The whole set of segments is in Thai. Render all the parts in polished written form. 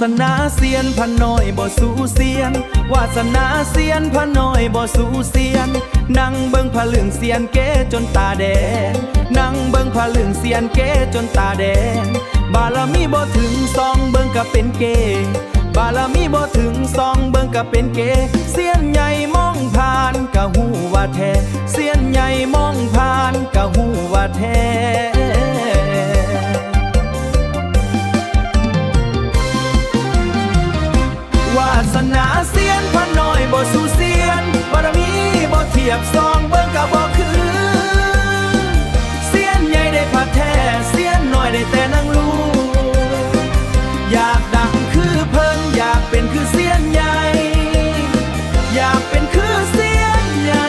สนาเซียนพะน้อยบ่สู้เซียนวาสนาเซียนพะน้อยบ่สู้เซียนนั่งเบิ่งผะลึงเซียนเก๋จนตาแดงนั่งเบิ่งผะลึงเซียนเก๋จนตาแดงบารมีบ่ถึงซองเบิ่งก็เป็นเก๋บารมีบ่ถึงซองเบิ่งก็เป็นเก๋เซียนใหญ่มองผ่านก็ฮู้ว่าแท้เซียนใหญ่มองผ่านก็ฮู้ว่าแท้วาสนาเซียนพะน้อยบ่สู้เซียนบารมีบ่เทียบซองเบิ่งก็บ่คือเซียนใหญ่ได้ผัดแท้เซียนน้อยได้แต่นั่งรู้อยากดังคือเพิ่นอยากเป็นคือเซียนใหญ่อยากเป็นคือเซียนใหญ่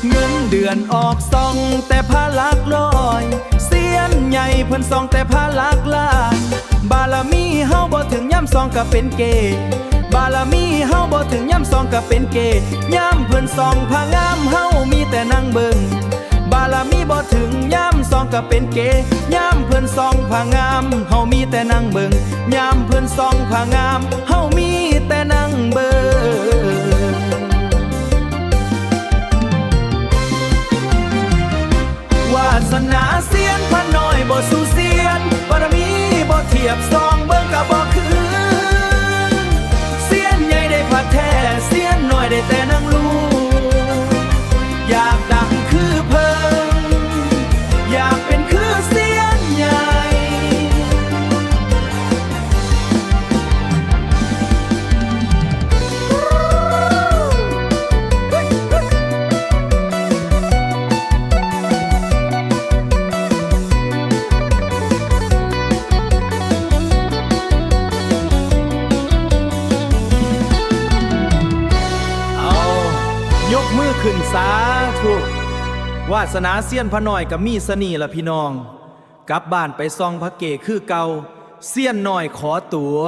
เงินเดือนออกซองแต่พาลักลอยเซียนใหญ่เพิ่นซองแต่พาลักล้านบารมีเฮาบ่ถึงย่ำซองก็เป็นเกบารมีเฮาบ่ถึงย่ำซองก็เป็นเกย่ำเพิ่นซองพางามเฮามีแต่นั่งเบิ่งบารมีบ่ถึงย่ำซองก็เป็นเกย่ำเพิ่นซองพางามเฮามีแต่นั่งเบิ่งย่ำเพิ่นซองพางามเฮามีแต่นั่งเบิ่งวาสนาเซียนพะน้อยบ่สู้เซียนบารมีบ่เทียบซองเบิ่งก็บ่คือเซียนใหญ่ได้ผัดแท้เซียนน้อยได้แต่นั่งรู้อยากดังคือเพิ่นอยากเป็นคือเซียนใหญ่ยกมือขึ้นสาธุวาสนาเซียนพะน้อยกับมีสนีละพี่น้องกลับบ้านไปซองพระเกคือเก่าเซียนน้อยขอตัว